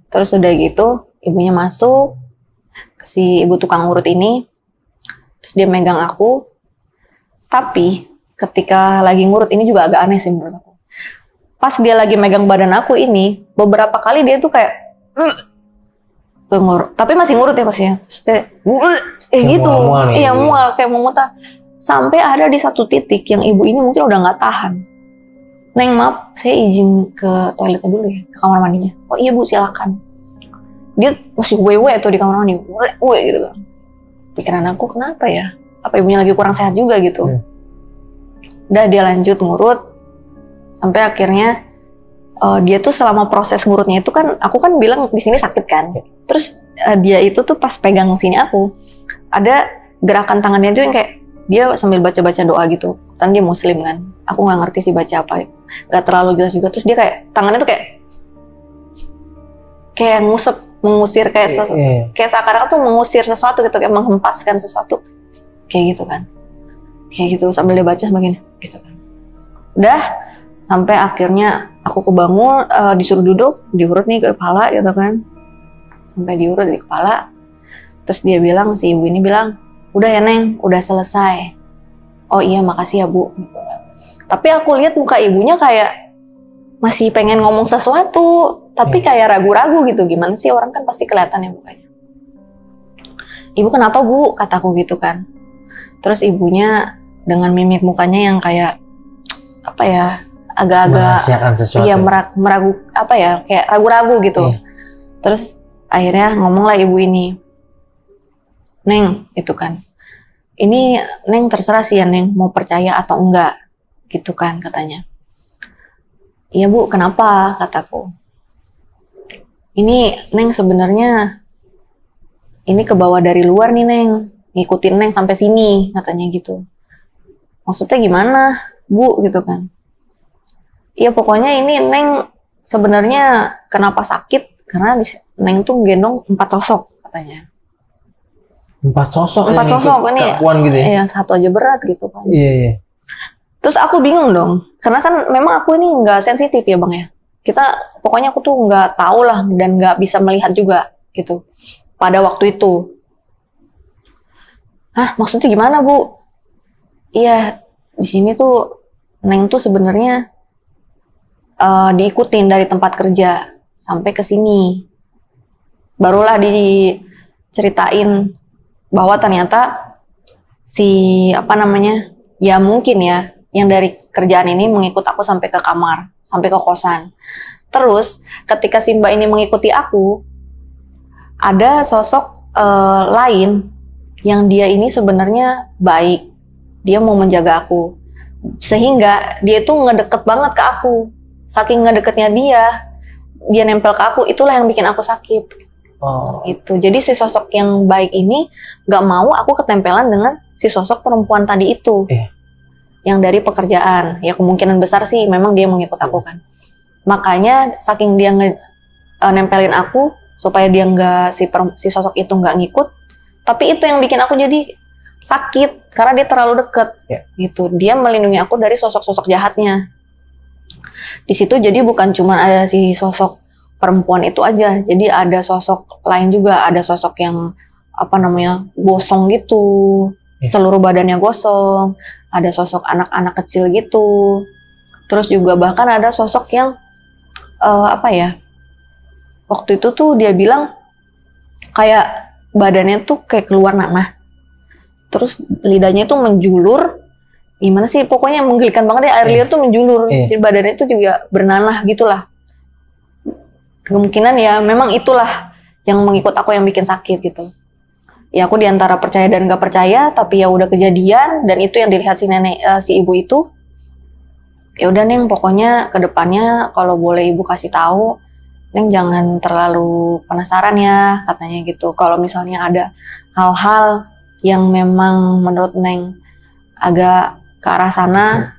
terus udah gitu ibunya masuk, si ibu tukang urut ini, terus dia megang aku. Tapi ketika lagi ngurut ini juga agak aneh sih menurut aku. Pas dia lagi megang badan aku ini, beberapa kali dia tuh kayak tapi masih ngurut ya pastinya. Gitu, iya mual kayak mau muntah. Sampai ada di satu titik yang ibu ini mungkin udah nggak tahan. Neng maaf, saya izin ke toiletnya dulu ya, ke kamar mandinya. Oh iya bu, silakan. Dia masih wewe tuh di kamar mandi, wewe gitu kan. Pikiran aku kenapa ya? Apa ibunya lagi kurang sehat juga gitu? Udah dia lanjut ngurut, sampai akhirnya dia tuh selama proses ngurutnya itu kan, aku kan bilang di sini sakit kan. Terus dia itu tuh pas pegang sini aku, ada gerakan tangannya tuh yang kayak dia sambil baca-baca doa gitu. Kan dia muslim kan, aku nggak ngerti sih baca apa, nggak terlalu jelas juga. Terus dia kayak tangannya tuh kayak kayak mengusir kayak seakan-akan tuh mengusir sesuatu gitu, kayak menghempaskan sesuatu kayak gitu kan, kayak gitu sambil dia baca begini gitu kan. Udah sampai akhirnya aku kebangun, disuruh duduk, diurut nih ke kepala gitu kan, sampai diurut di kepala. Terus dia bilang, si ibu ini bilang, udah ya Neng, udah selesai. Oh iya makasih ya Bu gitu kan. Tapi aku lihat muka ibunya kayak masih pengen ngomong sesuatu, tapi kayak ragu-ragu gitu. Gimana sih, orang kan pasti kelihatan ya mukanya. Ibu kenapa Bu? Kataku gitu kan. Terus ibunya dengan mimik mukanya yang kayak apa ya, agak-agak iya meragu apa ya, kayak ragu-ragu gitu. Terus akhirnya ngomonglah ibu ini, Neng itu kan, ini Neng terserah sih ya Neng mau percaya atau enggak gitu kan katanya. Iya Bu, kenapa? Kataku. Ini Neng sebenarnya ini kebawa dari luar nih Neng, ngikutin Neng sampai sini katanya gitu. Maksudnya gimana Bu gitu kan? Iya pokoknya ini Neng sebenarnya kenapa sakit? Karena Neng tuh gendong 4 sosok katanya. 4 sosok? 4 sosok ini. Gitu ya? Iya, satu aja berat gitu kan. Iya. Terus aku bingung dong, karena kan memang aku ini nggak sensitif ya Bang ya. Pokoknya aku tuh nggak tahu lah dan nggak bisa melihat juga gitu pada waktu itu. Hah, maksudnya gimana Bu? Iya, di sini tuh Neng tuh sebenarnya diikutin dari tempat kerja sampai ke sini. Barulah diceritain bahwa ternyata ya mungkin ya, yang dari kerjaan ini mengikut aku sampai ke kamar, sampai ke kosan. Terus ketika si Mbak ini mengikuti aku, ada sosok lain yang dia ini sebenarnya baik. Dia mau menjaga aku. Sehingga dia tuh ngedeket banget ke aku. Saking ngedeketnya dia nempel ke aku, itulah yang bikin aku sakit. Gitu. Jadi si sosok yang baik ini gak mau aku ketempelan dengan si sosok perempuan tadi itu. Yang dari pekerjaan, ya kemungkinan besar sih memang dia mengikut aku kan. Makanya saking dia nempelin aku supaya dia si sosok itu nggak ngikut, tapi itu yang bikin aku jadi sakit karena dia terlalu deket gitu. Dia melindungi aku dari sosok-sosok jahatnya. Di situ jadi bukan cuma ada si sosok perempuan itu aja, jadi ada sosok lain juga, ada sosok yang gosong gitu. Seluruh badannya gosong, ada sosok anak-anak kecil gitu. Terus juga bahkan ada sosok yang waktu itu tuh dia bilang kayak badannya tuh kayak keluar nanah. Terus lidahnya tuh menjulur. Gimana sih? Pokoknya menggelikan banget ya, air liur tuh menjulur. Jadi badannya tuh juga bernanah gitulah. Kemungkinan ya memang itulah yang mengikut aku yang bikin sakit gitu. Ya aku diantara percaya dan gak percaya, tapi ya udah kejadian dan itu yang dilihat si ibu itu. Ya udah Neng, pokoknya kedepannya kalau boleh ibu kasih tahu, Neng jangan terlalu penasaran ya katanya gitu. Kalau misalnya ada hal-hal yang memang menurut Neng agak ke arah sana,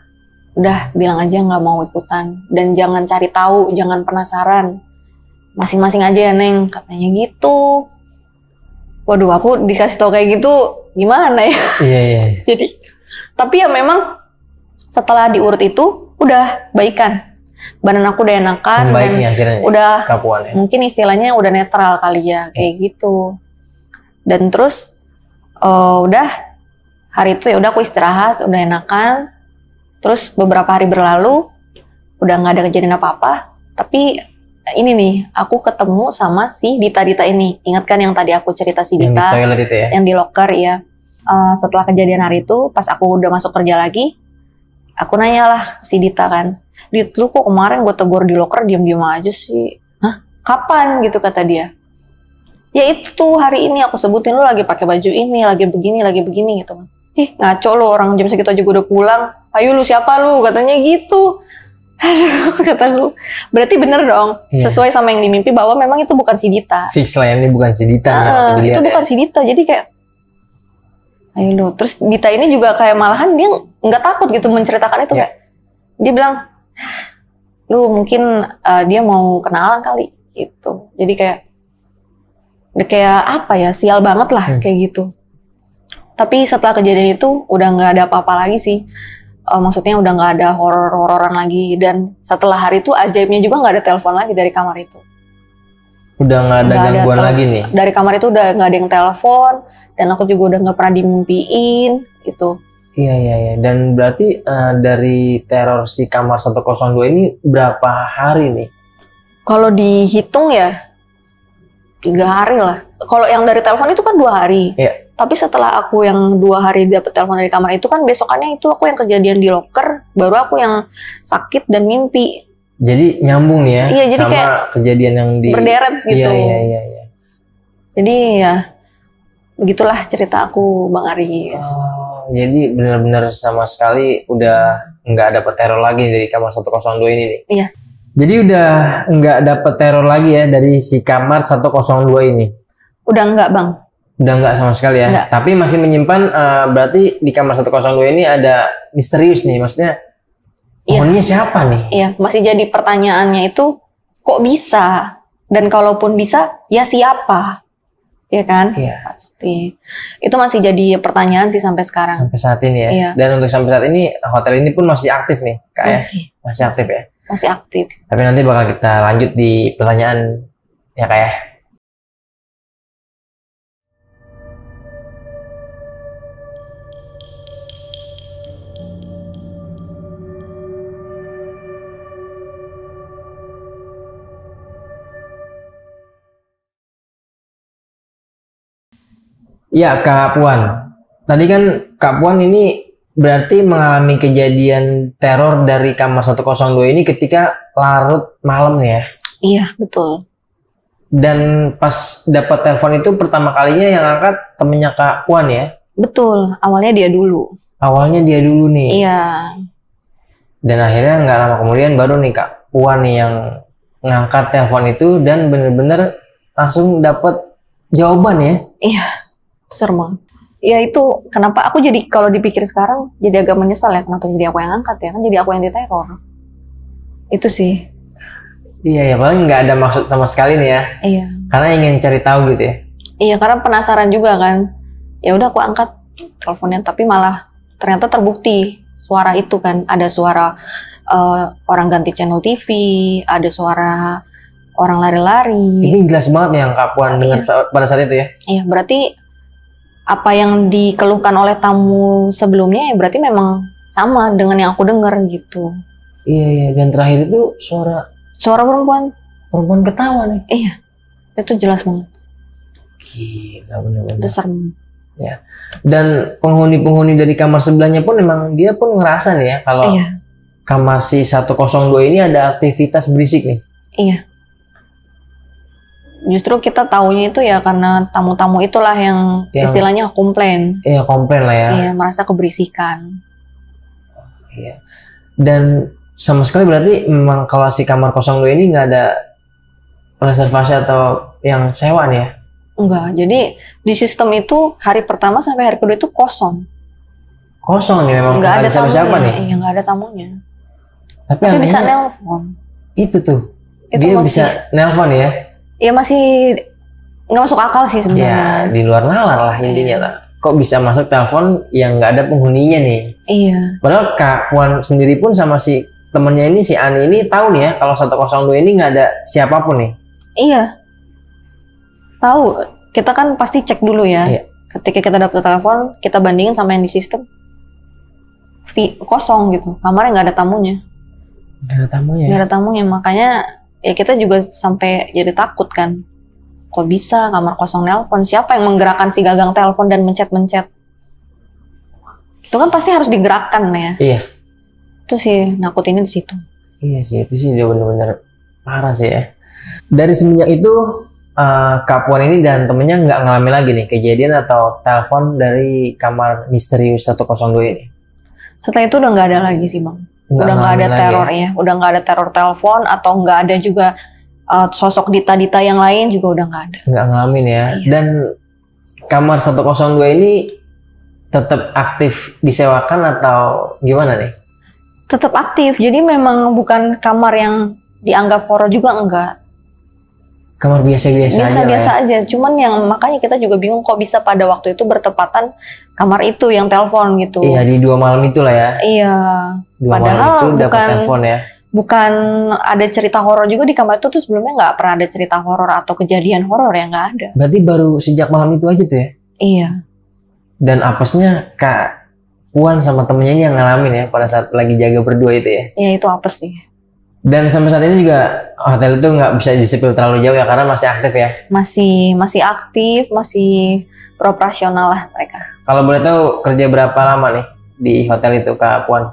udah bilang aja nggak mau ikutan dan jangan cari tahu, jangan penasaran. Masing-masing aja ya Neng katanya gitu. Waduh, aku dikasih tau kayak gitu gimana ya? Iya. Jadi, tapi ya memang setelah diurut itu udah baikan. Badan aku udah enakan dan udah kapuan, ya? Mungkin istilahnya udah netral kali ya, kayak gitu. Dan terus udah hari itu ya udah aku istirahat, udah enakan. Terus beberapa hari berlalu, udah nggak ada kejadian apa-apa. Tapi ini nih, aku ketemu sama si Dita ini. Ingat kan yang tadi aku cerita si Dita? Yang di toilet itu ya? Yang di locker ya. Setelah kejadian hari itu, pas aku udah masuk kerja lagi, aku nanya lah si Dita kan. Dit, lu kok kemarin gue tegur di locker diam-diam aja sih? Hah? Kapan? Gitu kata dia. Ya itu tuh hari ini aku sebutin, lu lagi pakai baju ini, lagi begini gitu. Ih ngaco lo, orang jam segitu aja gue udah pulang. Ayo lu siapa lu? Katanya gitu. Aduh, kataku. Berarti bener dong, sesuai sama yang dimimpi bahwa memang itu bukan si Dita. Fix lah ini bukan si Dita. Itu bukan si Dita, jadi kayak ayo lu. Terus Dita ini juga kayak malahan dia nggak takut gitu menceritakan itu kayak. Dia bilang, lu mungkin dia mau kenalan kali. gitu. Jadi kayak apa ya, sial banget lah kayak gitu. Tapi setelah kejadian itu udah nggak ada apa-apa lagi sih. Maksudnya udah nggak ada horor-hororan lagi, dan setelah hari itu ajaibnya juga nggak ada telepon lagi dari kamar itu. Udah nggak ada gangguan lagi nih? Dari kamar itu udah nggak ada yang telepon, dan aku juga udah nggak pernah dimimpiin gitu. Iya. Dan berarti dari teror si kamar 102 ini berapa hari nih? Kalau dihitung ya 3 hari lah. Kalau yang dari telepon itu kan 2 hari. Iya. Tapi setelah aku yang 2 hari dapet telepon dari kamar itu kan, besokannya itu aku yang kejadian di locker, baru aku yang sakit dan mimpi. Jadi nyambung nih ya, iya, jadi sama kayak kejadian yang di berderet gitu. Iya. Jadi ya begitulah cerita aku, Bang Aris. Oh, jadi benar-benar sama sekali udah nggak dapet teror lagi dari kamar 102 ini nih. Iya. Jadi udah nggak dapet teror lagi ya dari si kamar 102 ini. Udah nggak, Bang. Udah nggak sama sekali ya. Enggak. Tapi masih menyimpan, berarti di kamar 102 ini ada misterius nih. Maksudnya penghuninya siapa nih? Iya, masih jadi pertanyaannya itu kok bisa? Dan kalaupun bisa, ya siapa? Ya kan? Iya. Pasti. Itu masih jadi pertanyaan sih sampai sekarang. Sampai saat ini ya. Iya. Dan untuk sampai saat ini hotel ini pun masih aktif nih, Kak ya? Masih aktif ya. Masih aktif. Tapi nanti bakal kita lanjut di pertanyaan ya, Kak ya. Ya, Kak Puan. Tadi kan Kak Puan ini berarti mengalami kejadian teror dari kamar 102 ini ketika larut malam ya. Iya, betul. Dan pas dapat telepon itu pertama kalinya yang angkat temennya Kak Puan ya? Betul, awalnya dia dulu. Awalnya dia dulu nih. Iya. Dan akhirnya nggak lama kemudian baru nih Kak Puan nih yang ngangkat telepon itu dan bener-bener langsung dapat jawaban ya? Iya. Serem banget. Ya itu kenapa aku jadi, kalau dipikir sekarang jadi agak menyesal ya, kenapa jadi aku yang angkat ya, kan jadi aku yang diteror. Itu sih. Iya ya, paling nggak ada maksud sama sekali nih ya. Iya. Karena ingin cari tahu gitu ya. Iya, karena penasaran juga kan. Ya udah aku angkat teleponnya, tapi malah ternyata terbukti suara itu kan, ada suara orang ganti channel TV, ada suara orang lari-lari. Ini jelas banget nih yang Kak Puan dengar pada saat itu ya. Iya, berarti apa yang dikeluhkan oleh tamu sebelumnya ya berarti memang sama dengan yang aku dengar gitu. Iya, dan terakhir itu suara perempuan ketawa nih. Iya, itu jelas banget. Gila, bener-bener. Itu serem. Ya. Dan penghuni-penghuni dari kamar sebelahnya pun memang dia pun ngerasa nih ya kalau kamar si 102 ini ada aktivitas berisik nih. Iya. Justru kita taunya itu ya karena tamu-tamu itulah yang istilahnya komplain. Iya, komplain lah ya. Iya, merasa keberisikan. Iya. Dan sama sekali berarti memang kalau si kamar 02 ini nggak ada reservasi atau yang sewa nih ya? Enggak, jadi di sistem itu hari pertama sampai hari kedua itu kosong. Kosong nih memang, nggak ada siapa nih? Iya, nggak ada tamunya. Tapi bisa nelpon. Itu tuh, itu dia masih, bisa nelpon ya? Iya, masih nggak masuk akal sih sebenarnya. Ya, di luar nalar lah intinya lah. Kok bisa masuk telepon yang nggak ada penghuninya nih? Iya. Padahal Kak Puan sendiri pun sama si temennya ini, si Ani ini tahu nih ya kalau 102 ini nggak ada siapapun nih. Iya. Tahu, kita kan pasti cek dulu ya. Iya. Ketika kita dapat telepon, kita bandingin sama yang di sistem. Kosong gitu, kamarnya nggak ada tamunya. Nggak ada tamunya. Nggak ada tamunya, makanya ya kita juga sampai jadi takut kan. Kok bisa kamar kosong nelpon? Siapa yang menggerakkan si gagang telepon dan mencet-mencet? Itu kan pasti harus digerakkan ya. Iya. Itu sih nakutinnya di situ. Iya sih, itu sih dia bener-bener parah sih ya. Dari semenjak itu Kak Puan ini dan temennya nggak ngalamin lagi nih kejadian atau telepon dari kamar misterius 102 ini. Setelah itu udah nggak ada lagi sih Bang. Udah nggak ada teror ya. Udah nggak ada teror telepon atau nggak ada juga sosok Dita-Dita yang lain juga udah nggak ada. Nggak ngalamin ya. Iya. Dan kamar 102 ini tetap aktif disewakan atau gimana nih? Tetap aktif. Jadi memang bukan kamar yang dianggap horor juga enggak. Kamar biasa-biasa aja lah Biasa-biasa ya. aja. Cuman yang makanya kita juga bingung kok bisa pada waktu itu bertepatan kamar itu yang telepon gitu. Iya, di 2 malam itu lah ya. Iya. 2 Padahal malam itu dapat bukan- telepon ya. Bukan ada cerita horor juga di kamar itu tuh, sebelumnya nggak pernah ada cerita horor atau kejadian horor, ya nggak ada. Berarti baru sejak malam itu aja tuh ya. Iya. Dan apesnya Kak Puan sama temennya ini yang ngalamin ya pada saat lagi jaga berdua itu ya. Iya, itu apa sih? Dan sampai saat ini juga hotel itu nggak bisa disipil terlalu jauh ya karena masih aktif ya. Masih aktif, masih beroperasional lah mereka. Kalau boleh tahu kerja berapa lama nih di hotel itu Kak Puan?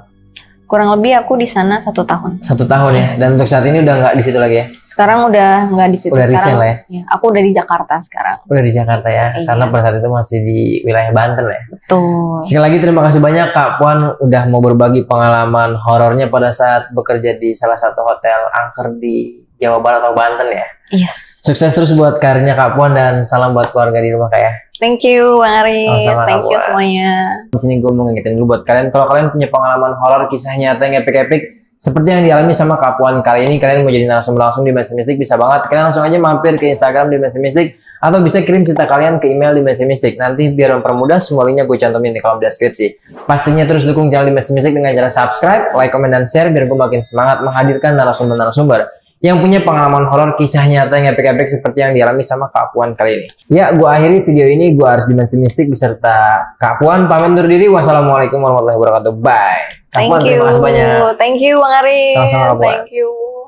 Kurang lebih aku di sana 1 tahun. 1 tahun ya. Dan untuk saat ini udah nggak di situ lagi ya. Sekarang udah nggak di situ. Udah resign Sekarang lah ya? ya, aku udah di Jakarta sekarang. Udah di Jakarta ya. Iya. Karena pada saat itu masih di wilayah Banten ya. Betul. Sekali lagi terima kasih banyak Kak Puan udah mau berbagi pengalaman horornya pada saat bekerja di salah satu hotel angker di Jawa Barat atau Banten ya. Yes. Sukses terus buat karirnya Kak Puan dan salam buat keluarga di rumah Kak ya. Thank you Bang Aris. Sama-sama, Thank you Kak Puan. semuanya. Di sini gue mau ngingetin dulu buat kalian kalau kalian punya pengalaman horor kisah nyata yang epic-epic seperti yang dialami sama Kak Puan kali ini, kalian mau jadi narasumber langsung di Dimensi Mistik bisa banget. Kalian langsung aja mampir ke Instagram Dimensi Mistik atau bisa kirim cerita kalian ke email Dimensi Mistik. Nanti biar mempermudah semua linknya gue cantumin di kolom deskripsi. Pastinya terus dukung channel Dimensi Mistik dengan cara subscribe, like, komen, dan share biar gue makin semangat menghadirkan narasumber-narasumber yang punya pengalaman horor kisah nyata yang epic-epic seperti yang dialami sama Kak Puan kali ini. Ya, gue akhiri video ini. Gue Aris Dimensi Mistik beserta Kak Puan pamit undur diri. Wassalamualaikum warahmatullahi wabarakatuh. Bye. Kak Puan, terima kasih banyak. Thank you Bang Aris. Sama-sama, Kak Puan. Thank you.